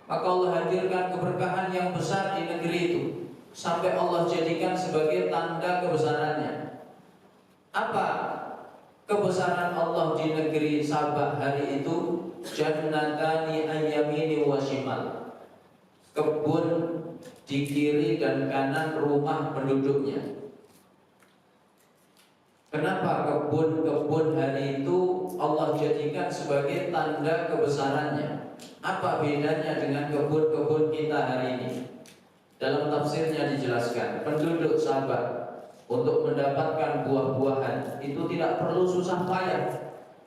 maka Allah hadirkan keberkahan yang besar di negeri itu, sampai Allah jadikan sebagai tanda kebesarannya. Apa kebesaran Allah di negeri Sabah hari itu? Jannatani an-yamini wa shimal, kebun di kiri dan kanan rumah penduduknya. Kenapa kebun-kebun hari itu Allah jadikan sebagai tanda kebesarannya? Apa bedanya dengan kebun-kebun kita hari ini? Dalam tafsirnya dijelaskan, penduduk Sabah untuk mendapatkan buah-buahan itu tidak perlu susah payah,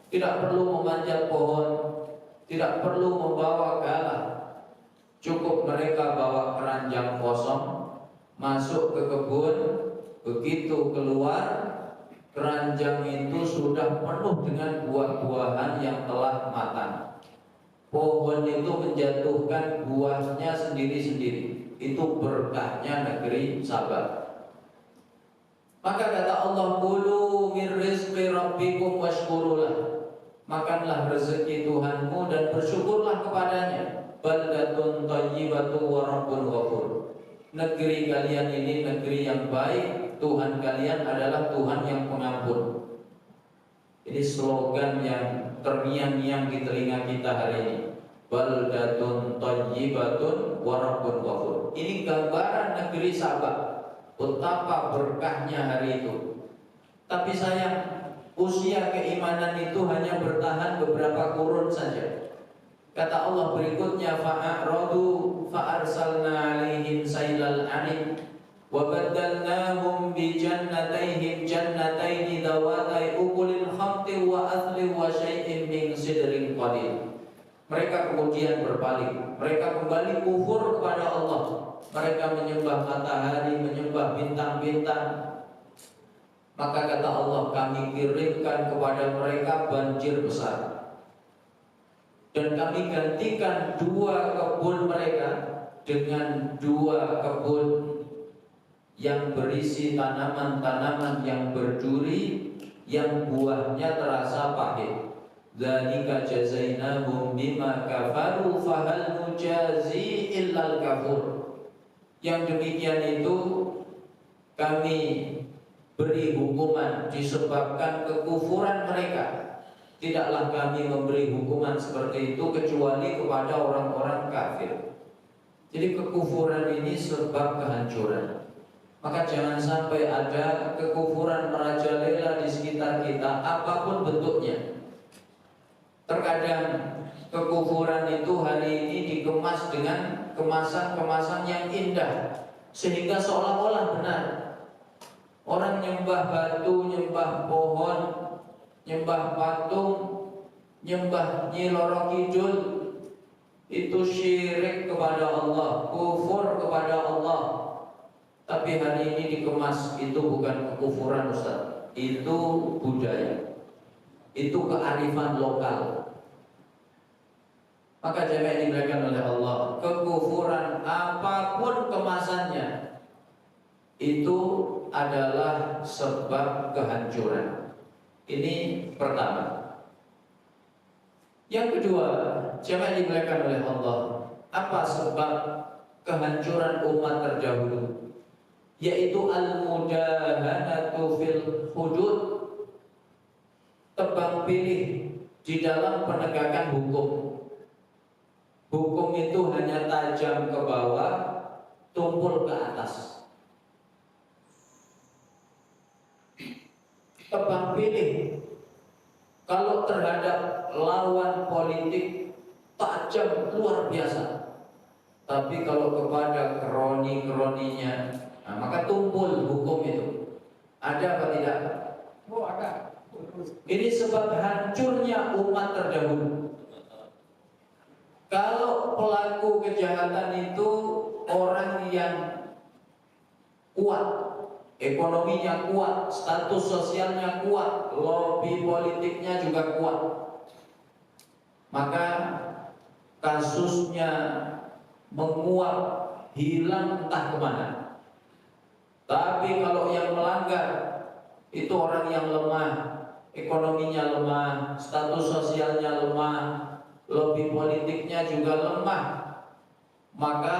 tidak perlu memanjat pohon, tidak perlu membawa galah. Cukup mereka bawa keranjang kosong, masuk ke kebun, begitu keluar, keranjang itu sudah penuh dengan buah-buahan yang telah matang. Pohon itu menjatuhkan buahnya sendiri-sendiri. Itu berkahnya negeri Sabah. Maka kata Allah, kulu min rizqi rabbikum washkurulah, makanlah rezeki Tuhanmu dan bersyukurlah kepadanya. Baldatun thayyibatu wa rabbun ghafur, negeri kalian ini negeri yang baik, Tuhan kalian adalah Tuhan yang pengampun. Ini slogan yang terngiang-ngiang di telinga kita hari ini. Baldatun thayyibatun wa rabbun ghafur. Ini gambaran negeri Sabah, betapa berkahnya hari itu. Tapi sayang, usia keimanan itu hanya bertahan beberapa kurun saja. Kata Allah berikutnya, fa'aradu fa'arsalna 'alaihim sailal 'arim wa baddalnahum bi jannatayhim jannatayn dawatai ukulil khamti wa athli wa syai'in min sidrin qalil. Mereka kemudian berbalik, mereka kembali kufur kepada Allah. Mereka menyembah matahari, menyembah bintang-bintang. Maka kata Allah, kami kirimkan kepada mereka banjir besar, dan kami gantikan dua kebun mereka dengan dua kebun yang berisi tanaman-tanaman yang berduri, yang buahnya terasa pahit. Dzalika jazainahum bima kafaru fahal nujazi illal kafur. Yang demikian itu kami beri hukuman disebabkan kekufuran mereka. Tidaklah kami memberi hukuman seperti itu kecuali kepada orang-orang kafir. Jadi kekufuran ini sebab kehancuran. Maka jangan sampai ada kekufuran merajalela di sekitar kita, apapun bentuknya. Terkadang kekufuran itu hari ini dikemas dengan kemasan-kemasan yang indah, sehingga seolah-olah benar. Orang nyembah batu, nyembah pohon, nyembah patung, nyembah Nyi Roro Kidul, itu syirik kepada Allah, kufur kepada Allah. Tapi hari ini dikemas, itu bukan kekufuran Ustaz, itu budaya, itu kearifan lokal. Maka jemaah dimuliakan oleh Allah, kekufuran apapun kemasannya itu adalah sebab kehancuran. Ini pertama. Yang kedua, jemaah dimuliakan oleh Allah, apa sebab kehancuran umat terdahulu? Yaitu al-mudahanatu fil hudud, tebang pilih di dalam penegakan hukum. Hukum itu hanya tajam ke bawah, tumpul ke atas. Tebang pilih. Kalau terhadap lawan politik tajam luar biasa. Tapi kalau kepada kroni-kroninya, nah, maka tumpul hukum itu. Ada apa tidak? Oh, ada. Ini sebab hancurnya umat terdahulu. Kalau pelaku kejahatan itu orang yang kuat, ekonominya kuat, status sosialnya kuat, lobby politiknya juga kuat, maka kasusnya menguap, hilang entah kemana. Tapi kalau yang melanggar itu orang yang lemah, ekonominya lemah, status sosialnya lemah, lobby politiknya juga lemah, maka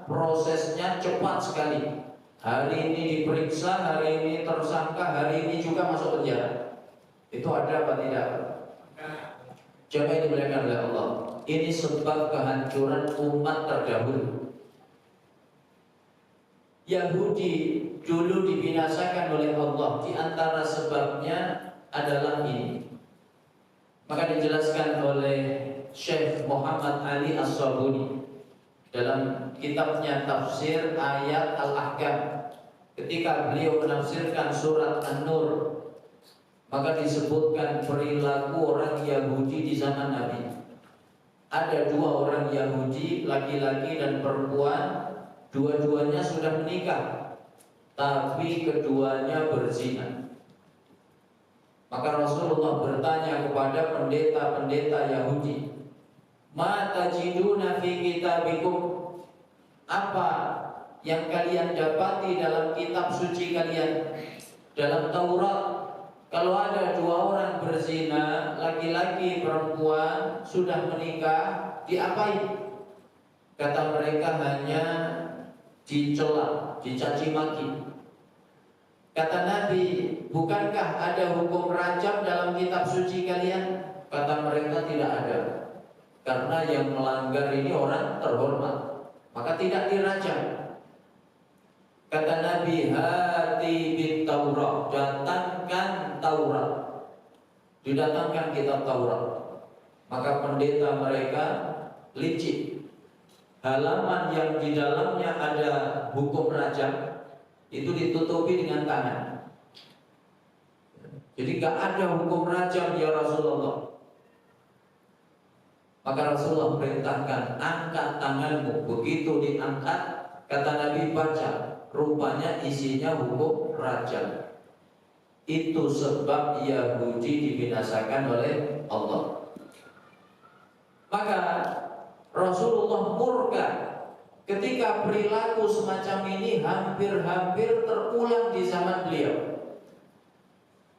prosesnya cepat sekali. Hari ini diperiksa, hari ini tersangka, hari ini juga masuk penjara. Itu ada apa tidak? Coba dimuliakan oleh Allah. Ini sebab kehancuran umat terdahulu. Yahudi dulu dibinasakan oleh Allah. Di antara sebabnya adalah ini. Maka dijelaskan oleh Syekh Muhammad Ali As-Sabuni dalam kitabnya Tafsir Ayat Al-Ahkam. Ketika beliau menafsirkan surat An-Nur, maka disebutkan perilaku orang Yahudi di zaman Nabi. Ada dua orang Yahudi, laki-laki dan perempuan, dua-duanya sudah menikah, tapi keduanya berzina. Maka Rasulullah bertanya kepada pendeta-pendeta Yahudi, "Ma tajiduna fi kitabikum?" Apa yang kalian dapati dalam kitab suci kalian, dalam Taurat? Kalau ada dua orang berzina, laki-laki perempuan sudah menikah, diapain? Kata mereka, hanya dicela, dicaci maki. Kata Nabi, bukankah ada hukum rajam dalam kitab suci kalian? Kata mereka, tidak ada. Karena yang melanggar ini orang terhormat, maka tidak dirajam. Kata Nabi, hati bit Taurat, datangkan Taurat. Didatangkan kitab Taurat. Maka pendeta mereka licik. Halaman yang di dalamnya ada hukum rajam itu ditutupi dengan tangan. Jadi gak ada hukum rajam ya Rasulullah. Maka Rasulullah perintahkan, angkat tanganmu. Begitu diangkat, kata Nabi, baca. Rupanya isinya hukum rajam. Itu sebab Yahudi dibinasakan oleh Allah. Maka Rasulullah murka ketika perilaku semacam ini hampir-hampir terulang di zaman beliau.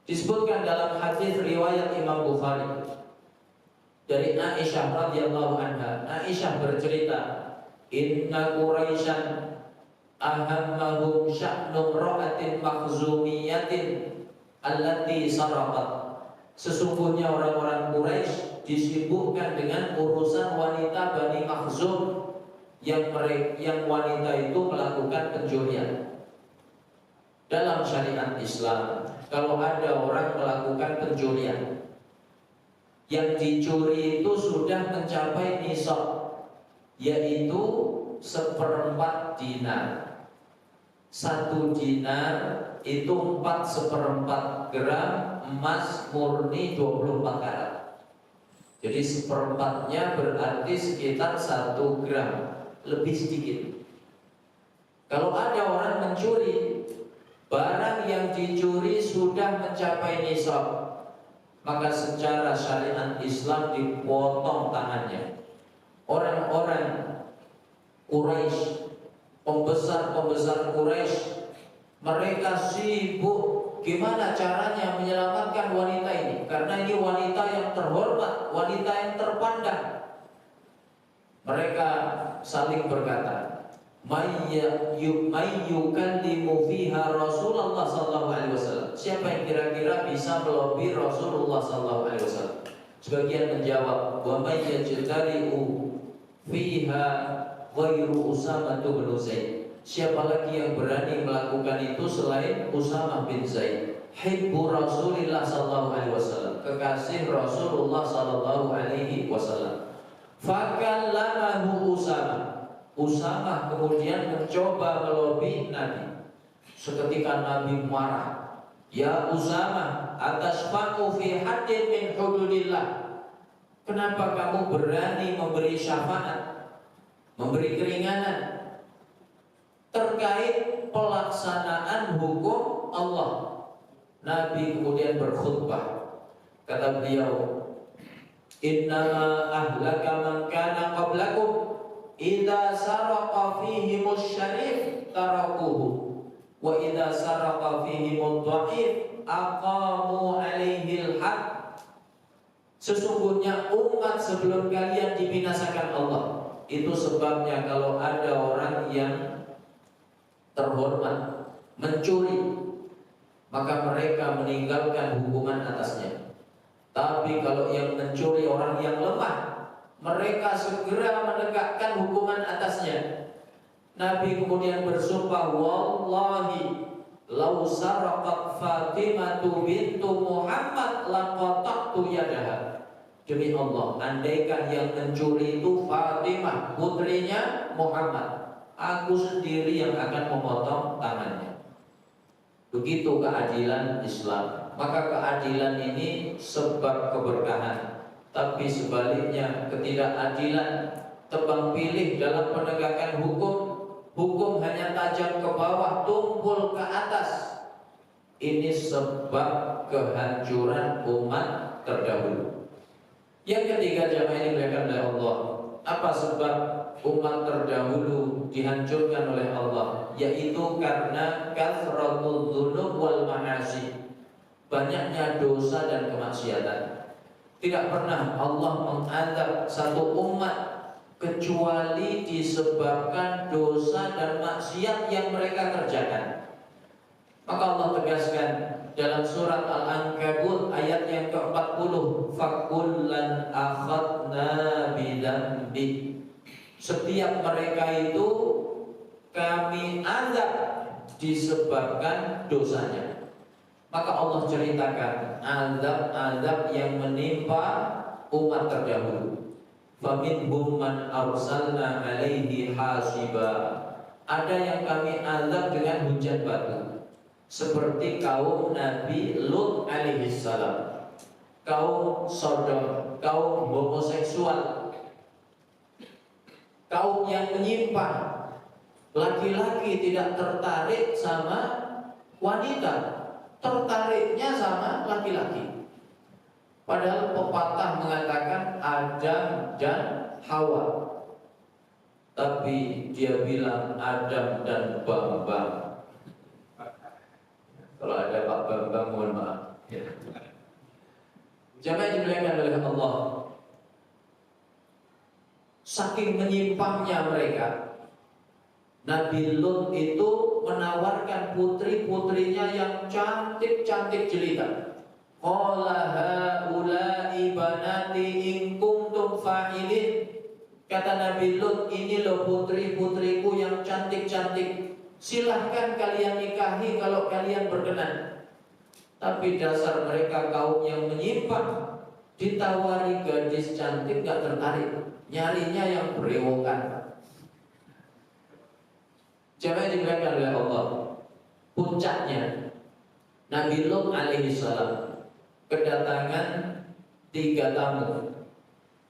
Disebutkan dalam hadis riwayat Imam Bukhari dari Aisyah radhiyallahu anha. Aisyah bercerita, "Inna Quraisyan ahammahum sya'nu ra'atin makhzumiyatin allati saraqat." Sesungguhnya orang-orang Quraisy disibukkan dengan urusan wanita Bani Makhzum yang wanita itu melakukan pencurian. Dalam syariat Islam, kalau ada orang melakukan pencurian, yang dicuri itu sudah mencapai nisab, yaitu 1/4 dinar. 1 dinar itu 4/4 gram emas murni 24 karat. Jadi 1/4-nya berarti sekitar 1 gram, lebih sedikit. Kalau ada orang mencuri, barang yang dicuri sudah mencapai nisab, maka secara syariat Islam dipotong tangannya. Orang-orang Quraisy, pembesar-pembesar Quraisy, mereka sibuk gimana caranya menyelamatkan wanita ini, karena ini wanita yang terhormat, wanita yang terpandang. Mereka saling berkata, "Mayyukallimu fiha Rasulullah sallallahu alaihi wasallam." Siapa yang kira-kira bisa melobi Rasulullah sallallahu alaihi wasallam? Sebagian menjawab, "Wa may yajtari'u fiha ghairu Usamah bin Zaid." Siapa lagi yang berani melakukan itu selain Usamah bin Zaid? Hibbu Rasulillah sallallahu alaihi wasallam, kekasih Rasulullah sallallahu alaihi wasallam. Fakallamahu Usamah kemudian mencoba melobi Nabi. Seketika Nabi marah, "Ya Usamah, atasfa'u fi haddin min hududillah." Kenapa kamu berani memberi syafaat, memberi keringanan terkait pelaksanaan hukum Allah? Nabi kemudian berkhutbah. Kata beliau, "Innama ahlaka man kana qablakum idza saraqa fihimus syarif tarakuhu wa idza saraqa fihimud dha'if aqamu alaihil haq." Sesungguhnya umat sebelum kalian dibinasakan Allah Itu sebabnya kalau ada orang yang terhormat mencuri, maka mereka meninggalkan hukuman atasnya. Tapi kalau yang mencuri orang yang lemah, mereka segera menegakkan hukuman atasnya. Nabi kemudian bersumpah, wallahi lau saraqat Fatimatu bintu Muhammad laqata'tu yadaha. Demi Allah, andaikan yang mencuri itu Fatimah, putrinya Muhammad, aku sendiri yang akan memotong tangannya. Begitu keadilan Islam. Maka keadilan ini sebab keberkahan. Tapi sebaliknya, ketidakadilan, tebang pilih dalam penegakan hukum, hukum hanya tajam ke bawah, tumpul ke atas, ini sebab kehancuran umat terdahulu. Yang ketiga, jamaah yang dimuliakan oleh Allah, apa sebab umat terdahulu dihancurkan oleh Allah? Yaitu karena kathratul dzunub wal ma'asi, banyaknya dosa dan kemaksiatan. Tidak pernah Allah mengazab satu umat kecuali disebabkan dosa dan maksiat yang mereka kerjakan. Maka Allah tegaskan dalam surat Al-Ankabut ayat yang ke-40, fakullan akhadna bidzambi. Setiap mereka itu kami azab disebabkan dosanya. Maka Allah ceritakan azab-azab yang menimpa umat terdahulu. Faminhum man arsalna alaihi hasiba. Ada yang kami azab dengan hujan batu, seperti kaum Nabi Lut alaihissalam, kaum Sodom, kaum homoseksual, kaum yang menyimpang. Laki-laki tidak tertarik sama wanita, tertariknya sama laki-laki. Padahal pepatah mengatakan Adam dan Hawa, tapi dia bilang Adam dan Bambang. Kalau ada Pak Bambang, mohon maaf. Jamaah dimuliakan oleh Allah, saking menyimpangnya mereka, Nabi Lut itu menawarkan putri-putrinya yang cantik-cantik jelita. Qala haula'i banati in kuntum fa'ilin. Kata Nabi Lut, ini loh putri-putriku yang cantik-cantik, silahkan kalian nikahi kalau kalian berkenan. Tapi dasar mereka kaum yang menyimpang, ditawari gadis cantik gak tertarik, nyarinya yang berewokan. Jamaah dimuliakan oleh Allah, puncaknya Nabi Lut alaihissalam kedatangan 3 tamu.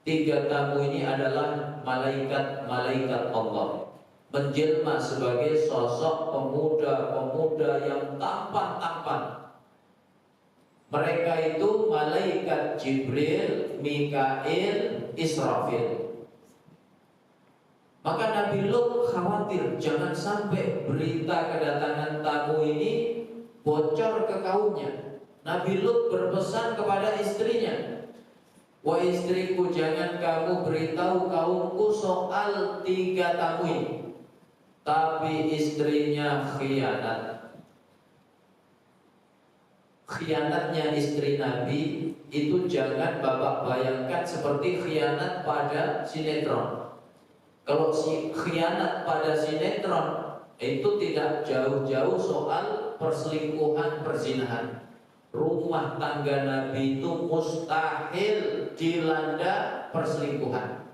3 tamu ini adalah malaikat-malaikat Allah, menjelma sebagai sosok pemuda-pemuda yang tampan-tampan. Mereka itu malaikat Jibril, Mikail, Israfil. Maka Nabi Lut khawatir jangan sampai berita kedatangan tamu ini bocor ke kaumnya. Nabi Lut berpesan kepada istrinya, wah istriku, jangan kamu beritahu kaumku soal 3 tamu ini. Tapi istrinya khianat. Khianatnya istri Nabi itu jangan Bapak bayangkan seperti khianat pada sinetron. Kalau khianat pada sinetron itu tidak jauh-jauh soal perselingkuhan, perzinahan. Rumah tangga Nabi itu mustahil dilanda perselingkuhan.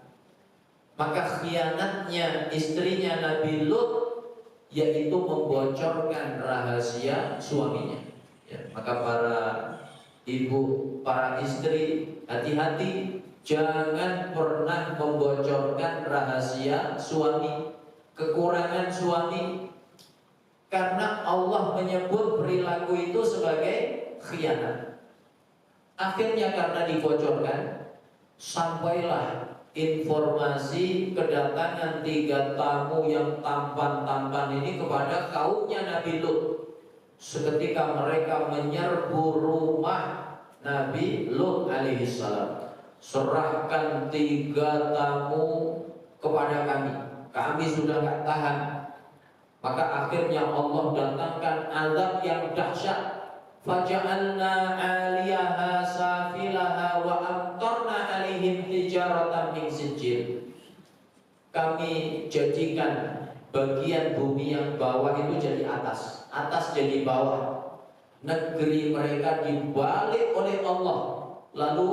Maka khianatnya istrinya Nabi Lut yaitu membocorkan rahasia suaminya. Ya, maka para ibu, para istri, hati-hati, jangan pernah membocorkan rahasia suami, kekurangan suami, karena Allah menyebut perilaku itu sebagai khianat. Akhirnya karena dibocorkan, sampailah informasi kedatangan 3 tamu yang tampan-tampan ini kepada kaumnya Nabi Lut. Seketika mereka menyerbu rumah Nabi Lut alaihissalam. Serahkan 3 tamu kepada kami. Kami sudah gak tahan. Maka akhirnya Allah datangkan azab yang dahsyat. Faja'alna 'aliyaha safilaha wa amtarna 'alaihim hijaratan min sijil. Kami jadikan bagian bumi yang bawah itu jadi atas, atas jadi bawah. Negeri mereka dibalik oleh Allah. Lalu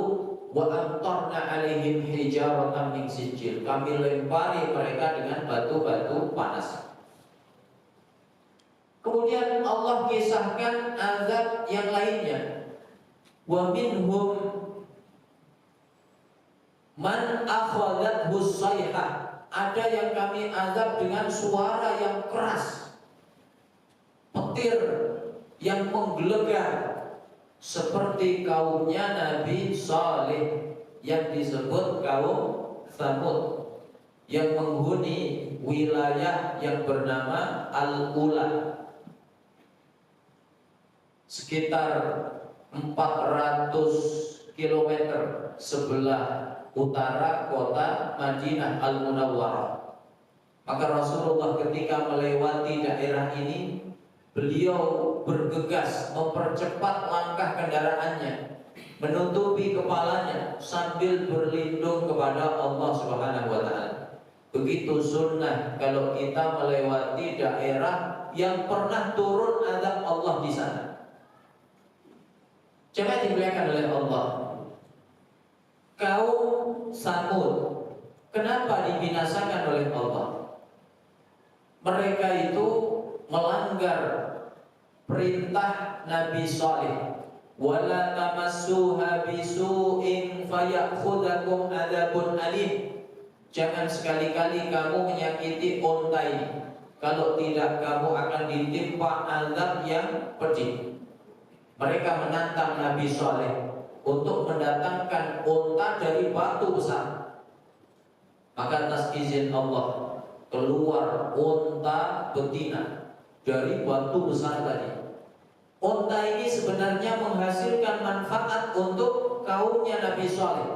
wa amtarna 'alaihim hijaratan min sijil. Kami lempari mereka dengan batu-batu panas. Kemudian Allah kisahkan azab yang lainnya. Wa minhum man akhadathu sayhah. Ada yang kami azab dengan suara yang keras, petir yang menggelegar, seperti kaumnya Nabi Saleh yang disebut kaum Tsamud, yang menghuni wilayah yang bernama Al-Ula, sekitar 400 km sebelah utara kota Madinah Al-Munawwarah. Maka Rasulullah ketika melewati daerah ini, beliau bergegas mempercepat langkah kendaraannya, menutupi kepalanya sambil berlindung kepada Allah Subhanahu wa taala. Begitu sunnah kalau kita melewati daerah yang pernah turun azab Allah di sana. Coba dimuliakan oleh Allah. Kaum Tsamud, kenapa dibinasakan oleh Allah? Mereka itu melanggar perintah Nabi Saleh. Wala tamassuha bisu'in fayakhudhakum adzabun alim. Jangan sekali-kali kamu menyakiti unta ini. Kalau tidak, kamu akan ditimpa azab yang pedih. Mereka menantang Nabi Saleh untuk mendatangkan unta dari batu besar. Maka atas izin Allah keluar unta betina dari batu besar tadi. Unta ini sebenarnya menghasilkan manfaat untuk kaumnya Nabi Saleh.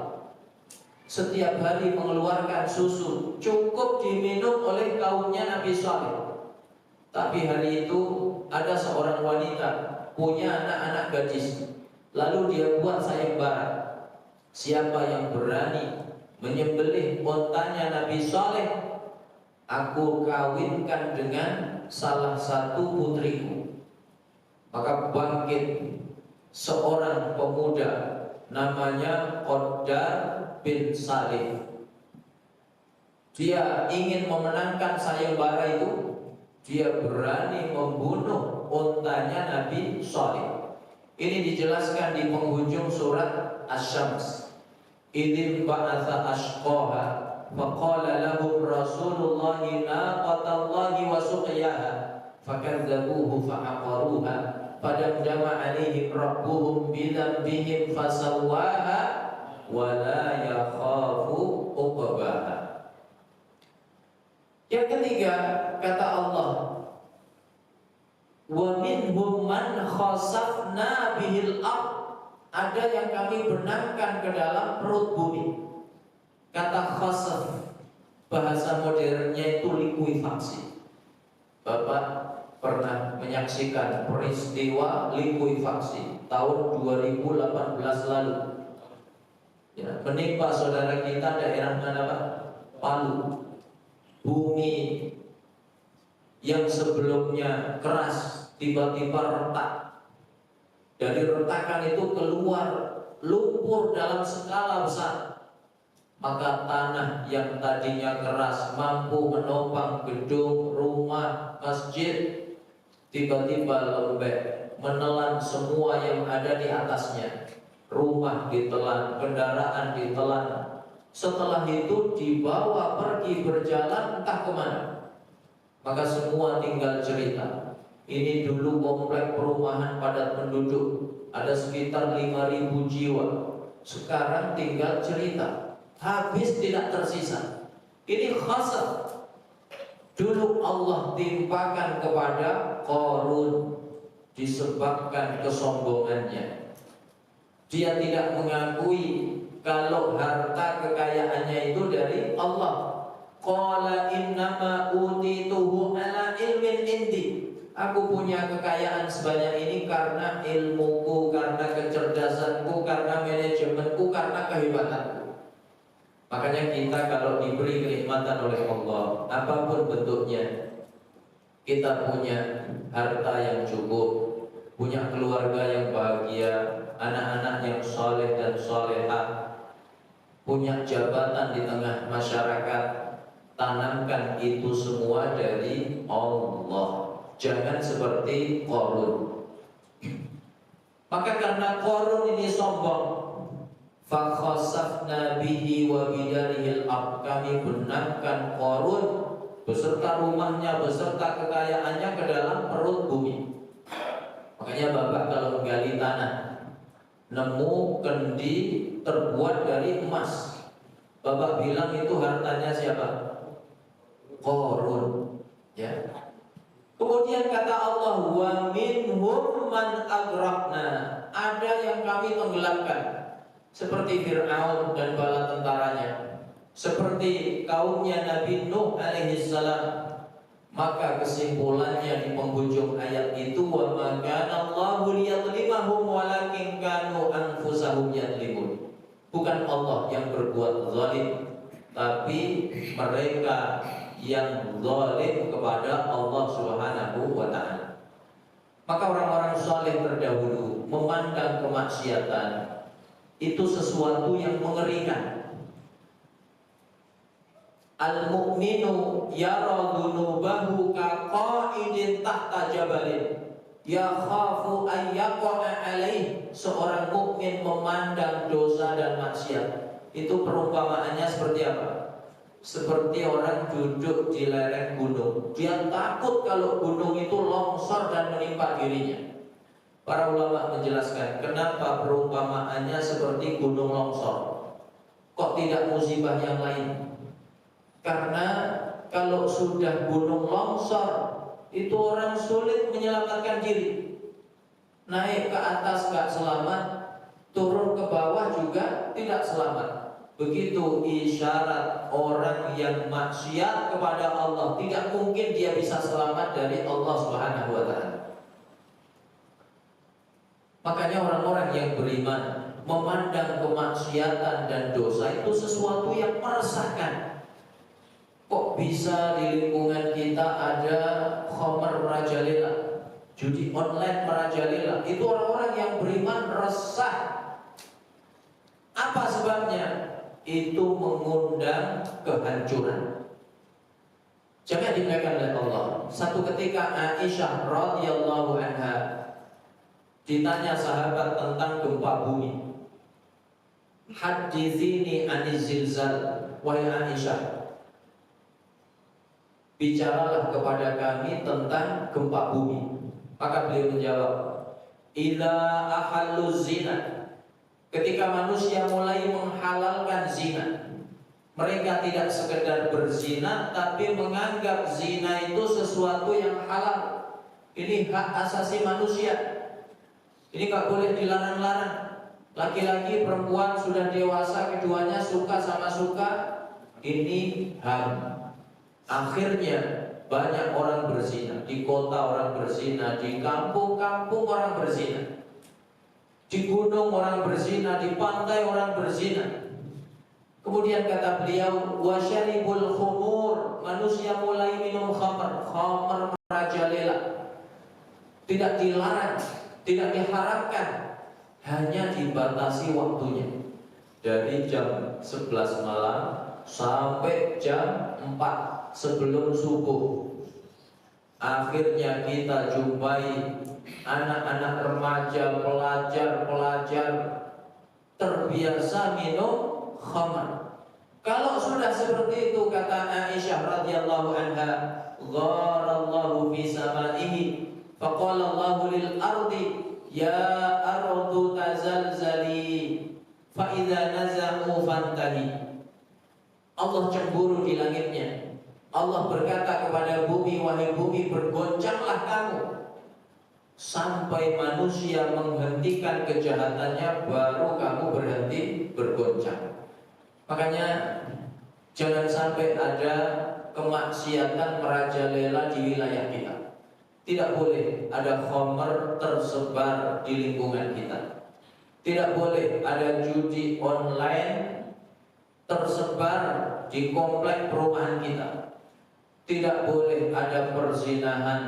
Setiap hari mengeluarkan susu, cukup diminum oleh kaumnya Nabi Saleh. Tapi hari itu ada seorang wanita punya anak-anak gadis, lalu dia buat sayembara. Siapa yang berani menyembelih untanya Nabi Saleh, aku kawinkan dengan salah satu putriku. Maka bangkit seorang pemuda namanya Qaddar bin Salih. Dia ingin memenangkan sayembara itu. Dia berani membunuh untanya Nabi Saleh. Ini dijelaskan di penghujung surat Asy-Syams. Idzin ba'atsa ashqaha faqala lahum Rasulullah naqatallahi wa suqiyaha fakadzabuhu fa'aqaruha fadamdama 'alaihim rabbuhum bidzambihim fasawwaha wa la yakhafu uqbaha. Yang ketiga, kata Allah, wa minhum man khasafna bihil ardh. Ada yang kami benamkan ke dalam perut bumi. Kata khasaf, bahasa modernnya itu likuifaksi. Bapak pernah menyaksikan peristiwa likuifaksi tahun 2018 lalu. Ya, menimpa saudara kita daerah mana Pak? Palu. Bumi yang sebelumnya keras tiba-tiba retak. Dari retakan itu keluar lumpur dalam skala besar. Maka tanah yang tadinya keras mampu menopang gedung, rumah, masjid, tiba-tiba lembek, menelan semua yang ada di atasnya. Rumah ditelan, kendaraan ditelan. Setelah itu dibawa pergi berjalan entah kemana. Maka semua tinggal cerita. Ini dulu komplek perumahan padat penduduk, ada sekitar 5.000 jiwa. Sekarang tinggal cerita, habis tidak tersisa. Ini khasaf. Dulu Allah timpakan kepada Qarun disebabkan kesombongannya. Dia tidak mengakui kalau harta kekayaannya itu dari Allah. Qala innama utituhu ala ilmin indi. Aku punya kekayaan sebanyak ini karena ilmuku, karena kecerdasanku, karena manajemenku, karena kehebatanku. Makanya kita kalau diberi kenikmatan oleh Allah, apapun bentuknya, kita punya harta yang cukup, punya keluarga yang bahagia, anak-anak yang soleh dan solehah, punya jabatan di tengah masyarakat, tanamkan itu semua dari Allah. Jangan seperti Qarun. Maka karena Qarun ini sombong, fa khasafna bihi wa bidarihil ard, kami benamkan Qarun beserta rumahnya, beserta kekayaannya ke dalam perut bumi. Makanya Bapak kalau menggali tanah, nemu kendi terbuat dari emas, Bapak bilang itu hartanya siapa? Qarun. Ya. Kemudian kata Allah, wa minhum man agraqna, ada yang kami tenggelamkan, seperti Fir'aun dan bala tentaranya, seperti kaumnya Nabi Nuh alaihissalam. Maka kesimpulannya di penghujung ayat itu, wa ma kana Allahu liyadlimahum walakin kanu anfusahum yadlimun. Bukan Allah yang berbuat zalim, tapi mereka yang zalim kepada Allah Subhanahu wa ta'ala. Maka orang-orang saleh terdahulu memandang kemaksiatan itu sesuatu yang mengerikan. Al-mu'minu yara dhunubahu kaqa'idin tahta jabalin yakhafu an yaqa'a alaih. Seorang mukmin memandang dosa dan maksiat itu perumpamaannya seperti apa? Seperti orang duduk di lereng gunung. Dia takut kalau gunung itu longsor dan menimpa dirinya. Para ulama menjelaskan kenapa perumpamaannya seperti gunung longsor, kok tidak musibah yang lain. Karena kalau sudah gunung longsor, itu orang sulit menyelamatkan diri. Naik ke atas gak selamat, turun ke bawah juga tidak selamat. Begitu isyarat orang yang maksiat kepada Allah, tidak mungkin dia bisa selamat dari Allah Subhanahu wa ta'ala. Makanya orang-orang yang beriman memandang kemaksiatan dan dosa itu sesuatu yang meresahkan. Kok bisa di lingkungan kita ada khamar merajalela, judi online merajalela? Itu orang-orang yang beriman resah. Apa sebabnya? Itu mengundang kehancuran. Jangan dimuliakan oleh Allah. Satu ketika Aisyah radhiyallahu anha ditanya sahabat tentang gempa bumi. Hadithini aniz zilzal, wahai Aisyah, bicaralah kepada kami tentang gempa bumi. Maka beliau menjawab, idza ahallu zina, ketika manusia mulai menghalalkan zina, mereka tidak sekedar berzina, tapi menganggap zina itu sesuatu yang halal. Ini hak asasi manusia. Ini gak boleh dilarang-larang. Laki-laki, perempuan sudah dewasa, keduanya suka sama suka, ini HAM. Akhirnya banyak orang berzina. Di kota orang berzina, di kampung-kampung orang berzina, di gunung orang berzina, di pantai orang berzina. Kemudian kata beliau, wasyaribul khumur, manusia mulai minum khamar, khamar merajalela. Tidak dilarang, tidak diharamkan, hanya dibatasi waktunya. Dari jam 11 malam sampai jam 4 sebelum subuh. Akhirnya kita jumpai anak-anak remaja, pelajar-pelajar terbiasa minum khamar. Kalau sudah seperti itu, kata Aisyah radhiyallahu anha, gharallahu fi samaihi faqala Allahu lil ardi ya ardu tazalzali fa idza nazamu fantahi. Allah cemburu di langitnya. Allah berkata kepada bumi, wahai bumi, bergoncanglah kamu. Sampai manusia menghentikan kejahatannya, baru kamu berhenti bergoncang. Makanya Jangan sampai ada kemaksiatan merajalela di wilayah kita. Tidak boleh ada khamr tersebar di lingkungan kita. Tidak boleh ada judi online tersebar di komplek perumahan kita. Tidak boleh ada perzinahan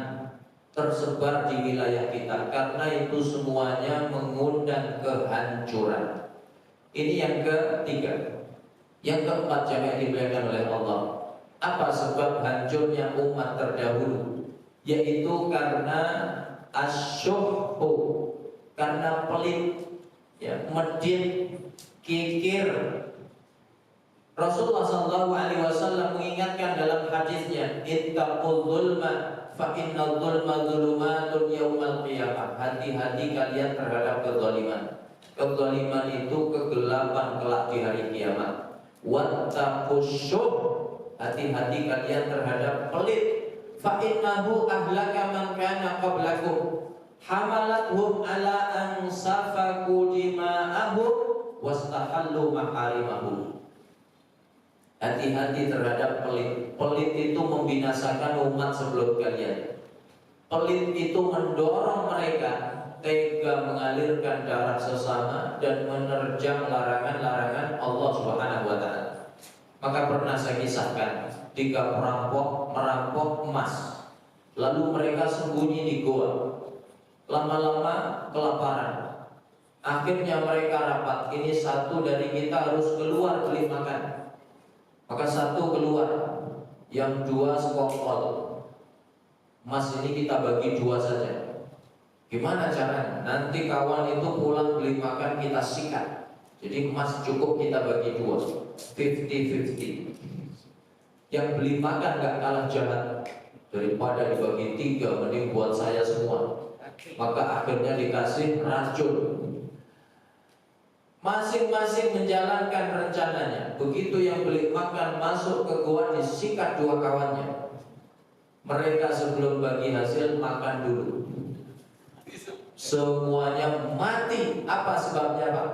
tersebar di wilayah kita, karena itu semuanya mengundang kehancuran. Ini yang ketiga. Yang keempat, jamaah dimuliakan oleh Allah, apa sebab hancurnya umat terdahulu? Yaitu karena asyuhu, karena pelit, ya, medit, kikir. Rasulullah SAW mengingatkan dalam hadisnya, ittaqul dzulma fa innal dzulma dzulumatun yaumal qiyamah. Hati-hati kalian terhadap kezaliman. Kezaliman itu kegelapan kelak di hari kiamat. Wattaqusyuh, hati-hati kalian terhadap pelit. Fa innahu ahlaka man kana qablakum hamalathum ala an safaku dima'ahum wastahallu maharimahum. Hati-hati terhadap pelit. Pelit itu membinasakan umat sebelum kalian. Pelit itu mendorong mereka tega mengalirkan darah sesama dan menerjang larangan-larangan Allah Subhanahu wa taala. Maka pernah saya kisahkan, 3 perampok merampok emas, lalu mereka sembunyi di goa. Lama-lama kelaparan. Akhirnya mereka rapat, ini satu dari kita harus keluar beli makan. Maka satu keluar, yang 2 sekongkol. Emas ini kita bagi 2 saja. Gimana caranya? Nanti kawan itu pulang beli makan, kita sikat. Jadi emas cukup kita bagi 2, 50-50. Yang beli makan gak kalah jahat. Daripada dibagi 3, mending buat saya semua. Maka akhirnya dikasih racun. Masing-masing menjalankan rencananya. Begitu yang beli makan masuk ke gua, disikat 2 kawannya. Mereka sebelum bagi hasil makan dulu. Semuanya mati. Apa sebabnya, Pak?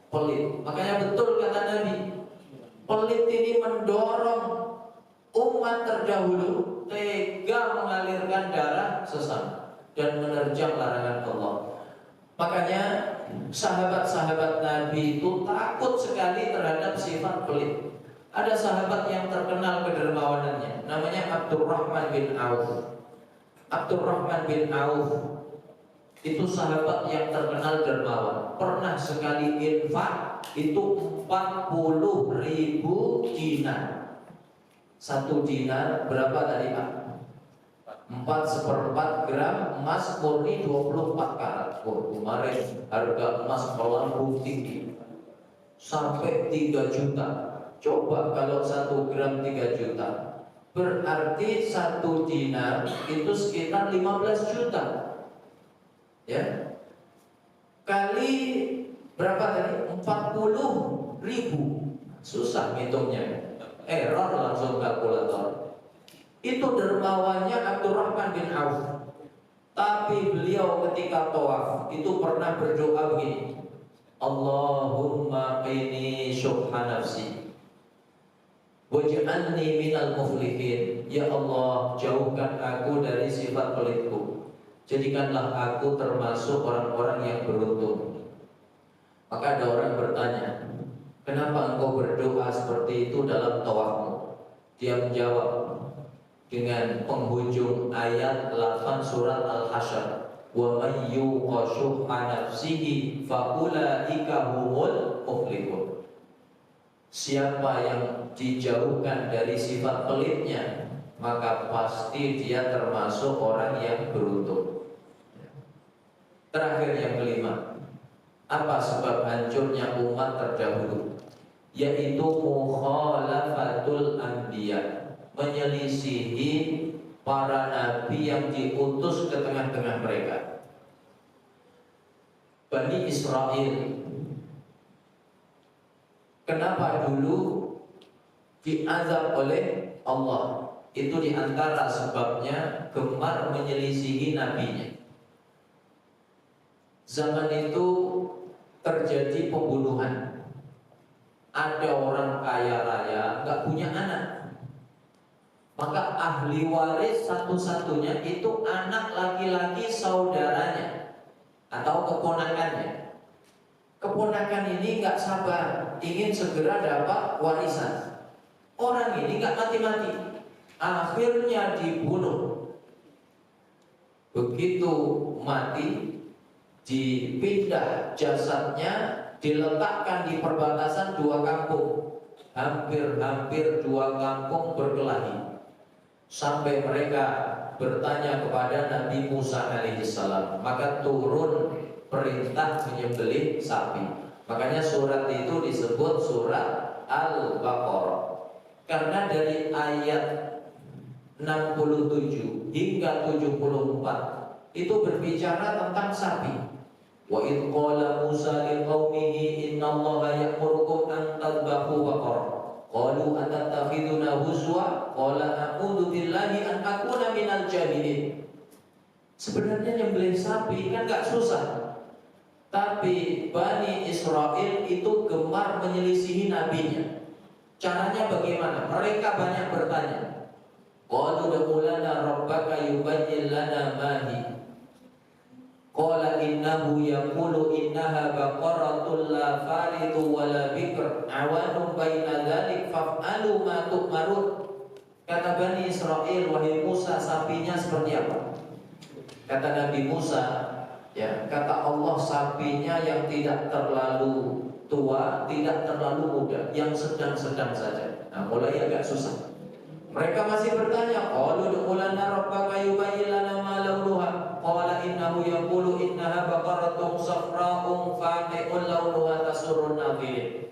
Pelit. Makanya betul kata Nabi, pelit ini mendorong umat terdahulu tega mengalirkan darah sesama dan menerjang larangan Allah. Makanya sahabat-sahabat Nabi itu takut sekali terhadap sifat pelit. Ada sahabat yang terkenal kedermawanannya, namanya Abdurrahman bin Auf. Abdurrahman bin Auf itu sahabat yang terkenal dermawan. Pernah sekali infak itu 40.000 dinar. 1 dinar berapa tadi, Pak? 4/4 gram emas murni 24 karat. Kemarin harga emas melambung tinggi sampai 3 juta. Coba kalau 1 gram 3 juta, berarti 1 dinar itu sekitar 15 juta. Ya, kali berapa tadi? 40.000. Susah ngitungnya, error langsung kalkulator. Itu dermawannya Abdurrahman bin Auf. Tapi beliau ketika tawaf itu pernah berdoa begini, Allahumma qini syuhha nafsi waj'alni minal muflihin. Ya Allah, jauhkan aku dari sifat pelitku, jadikanlah aku termasuk orang-orang yang beruntung. Maka ada orang bertanya, kenapa engkau berdoa seperti itu dalam tawafmu? Dia menjawab dengan penghujung ayat 8 surat Al-Hasyr, wa may yuqa syuhha nafsihi fa ulaika humul muflihun. Siapa yang dijauhkan dari sifat pelitnya, maka pasti dia termasuk orang yang beruntung. Terakhir yang kelima, apa sebab hancurnya umat terdahulu? Yaitu mukhalafatul anbiya, menyelisihi para nabi yang diutus ke tengah-tengah mereka. Bani Israel, kenapa dulu diazab oleh Allah? Itu diantara sebabnya gemar menyelisihi nabinya. Zaman itu terjadi pembunuhan ada orang kaya raya nggak punya anak, maka ahli waris satu-satunya itu anak laki-laki saudaranya atau keponakannya. Keponakan ini nggak sabar, ingin segera dapat warisan. Orang ini nggak mati-mati, akhirnya dibunuh. Begitu mati, dipindah jasadnya, diletakkan di perbatasan dua kampung. Hampir-hampir dua kampung berkelahi, sampai mereka bertanya kepada Nabi Musa alaihissalam. Maka turun perintah menyembelih sapi. Makanya surat itu disebut surat Al-Baqarah, karena dari ayat 67 hingga 74 itu berbicara tentang sapi. Wa idh qala Musa liqaumihi innallaha ya'murukum an tadhbahu baqarah qalu atattakhiduna huzwa qala a'udzu billahi an akuna minal jahilin. Sebenarnya nyembelih sapi kan gak susah, tapi Bani Israel itu gemar menyelisihi nabinya. Caranya bagaimana? Mereka banyak bertanya. Qalu ud'u lana rabbaka yubayyin lana ma hi. Qala innahu yaqulu innaha baqaratun la faridun wa la bikr awanun baina dzalik faf'alu ma tu'marun. Kata Bani Israel, wahai Musa, sapinya seperti apa? Kata Nabi Musa, ya, kata Allah, sapinya yang tidak terlalu tua, tidak terlalu muda, yang sedang-sedang saja. Nah, mulai agak susah. Mereka masih bertanya, qalu ud'u lana rabbaka yubayyin lana ma launuha qala innahu yaqulu innaha baqaratun safra'un faqi'un launuha tasurrun nadhirin.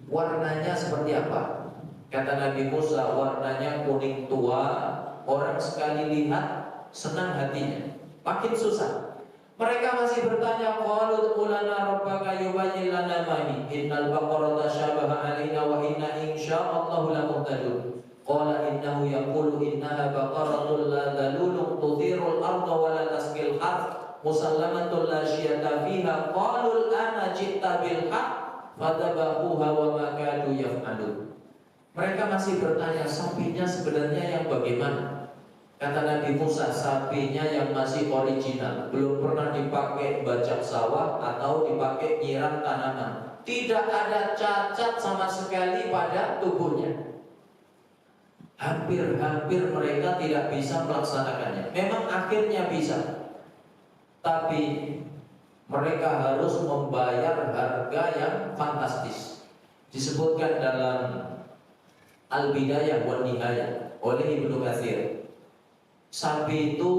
Warnanya seperti apa? Kata Nabi Musa, warnanya kuning tua, orang sekali lihat senang hatinya. Makin susah. Mereka masih bertanya, qalu ud'u lana rabbaka yubayyin lana ma hi innal baqarata syabaha 'alaina wa inna insya'allahu lamuhtadun. Qala innahu yaqulu innaha baqaratun la dhalulun tuthirul arda wa la tasqil harth musallamatun la syiyata fiha qalu al-ana ji'ta bil haqq fadhabahuha wa ma kadu yaf'alun. Mereka masih bertanya, sapinya sebenarnya yang bagaimana? Kata Nabi Musa, sapinya yang masih original, belum pernah dipakai bajak sawah atau dipakai nyiram tanaman, tidak ada cacat sama sekali pada tubuhnya. Hampir-hampir mereka tidak bisa melaksanakannya. Memang akhirnya bisa, tapi mereka harus membayar harga yang fantastis. Disebutkan dalam Al-Bidayah wa Nihayah oleh Ibnu Katsir, sapi itu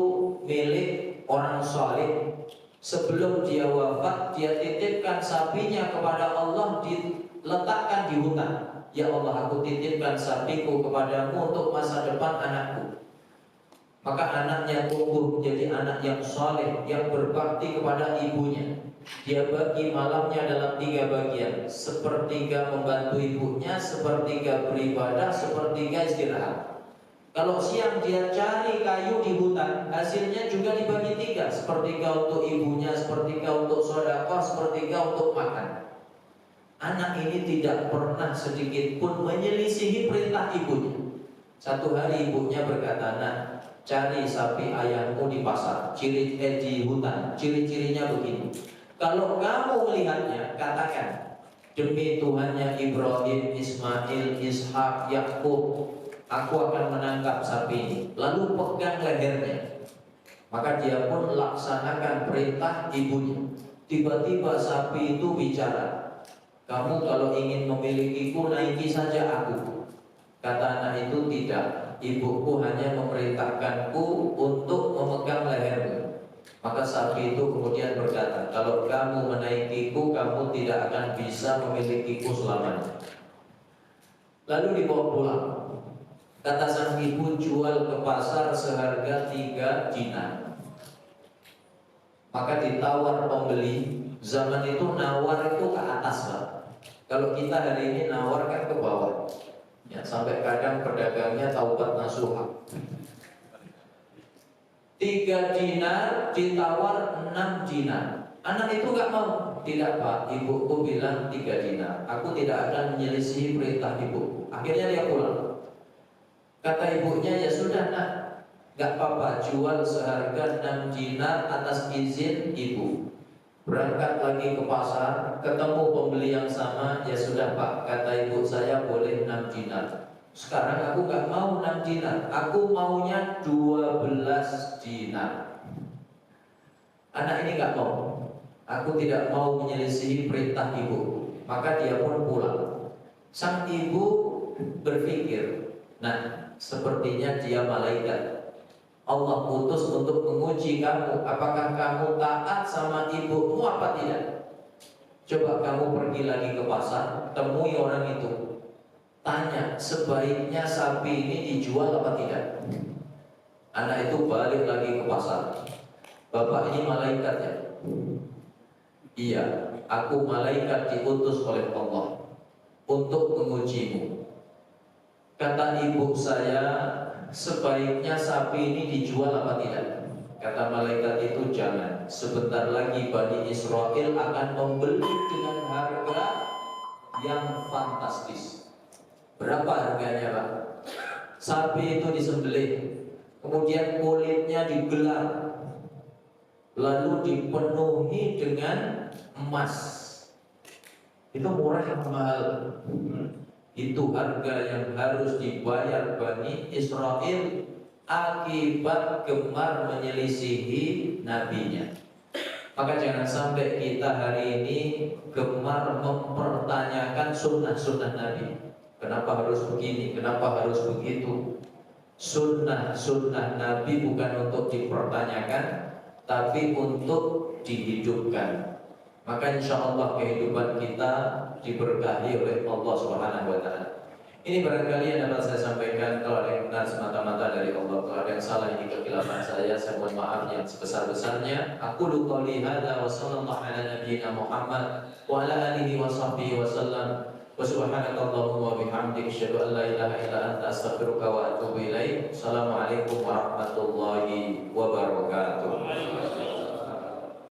milik orang saleh. Sebelum dia wafat, dia titipkan sapinya kepada Allah, diletakkan di hutan. Ya Allah, aku titipkan sapiku kepadamu untuk masa depan anakku. Maka anaknya tumbuh menjadi anak yang saleh, yang berbakti kepada ibunya. Dia bagi malamnya dalam 3 bagian, sepertiga membantu ibunya, sepertiga beribadah, sepertiga istirahat. Kalau siang dia cari kayu di hutan, hasilnya juga dibagi 3, sepertiga untuk ibunya, sepertiga untuk sedekah, sepertiga untuk makan. Anak ini tidak pernah sedikit pun menyelisihi perintah ibunya. Satu hari ibunya berkata, "Nak, cari sapi ayahmu di pasar, di hutan, ciri-cirinya begini. Kalau kamu melihatnya, katakan, demi Tuhannya Ibrahim, Ismail, Ishak, Yakub, aku akan menangkap sapi ini." Lalu pegang lehernya. Maka dia pun laksanakan perintah ibunya. Tiba-tiba sapi itu bicara, "Kamu kalau ingin memilikiku, naiki saja aku." Kata anak itu, "Tidak, ibuku hanya memerintahkanku untuk memegang lehermu." Maka sapi itu kemudian berkata, "Kalau kamu menaikiku, kamu tidak akan bisa memilikiku selamanya." Lalu dibawa pulang. Kata sang ibu, "Jual ke pasar seharga 3 dinar." Maka ditawar pembeli. Zaman itu nawar itu ke atas, Pak. Kalau kita hari ini nawar kan ke bawah, ya, sampai kadang pedagangnya taubat nasuha. 3 dinar ditawar 6 dinar. Anak itu gak mau. Tidak Pak, ibuku bilang 3 dinar. Aku tidak akan menyelisihi perintah ibu. Akhirnya dia pulang. Kata ibunya, ya sudah nak, gak apa-apa, jual seharga 6 dinar atas izin ibu. Berangkat lagi ke pasar, ketemu pembeli yang sama. Ya sudah Pak, kata ibu saya boleh 6 dinar. Sekarang aku gak mau 6 dinar, aku maunya 12 dinar. Anak ini gak mau. Aku tidak mau menyelisihi perintah ibu. Maka dia pun pulang. Sang ibu berpikir, nah, sepertinya dia malaikat. Allah putus untuk menguji kamu. Apakah kamu taat sama ibumu apa tidak? Coba kamu pergi lagi ke pasar, temui orang itu, tanya, sebaiknya sapi ini dijual apa tidak? Anak itu balik lagi ke pasar. Bapak ini malaikat ya? Iya, aku malaikat diutus oleh Allah untuk mengujimu. Kata ibu saya, sebaiknya sapi ini dijual apa tidak? Kata malaikat itu, jangan. Sebentar lagi Bani Israel akan membeli dengan harga yang fantastis. Berapa harganya Pak? Sapi itu disembelih, kemudian kulitnya digelar, lalu dipenuhi dengan emas. Itu murah yang mahal. Itu harga yang harus dibayar Bani Israel akibat gemar menyelisihi nabinya. Maka jangan sampai kita hari ini gemar mempertanyakan sunnah-sunnah Nabi. Kenapa harus begini? Kenapa harus begitu? Sunnah-sunnah Nabi bukan untuk dipertanyakan, tapi untuk dihidupkan. Maka insya Allah kehidupan kita diberkahi oleh Allah Subhanahu wa Ta'ala. Ini barangkali yang dapat saya sampaikan. Kalau ada yang benar semata-mata dari Allah, kalau ada yang salah ini kekhilafan saya mohon maaf yang sebesar-besarnya. Aku qouli hadza wa sallallahu ala nabiyyina Muhammad wa ala alihi wa sahbihi wa sallam. Wa subhanakallahumma wa bihamdika asyhadu an la ilaha illa anta astaghfiruka wa atubu ilaik. Assalamualaikum warahmatullahi wabarakatuh.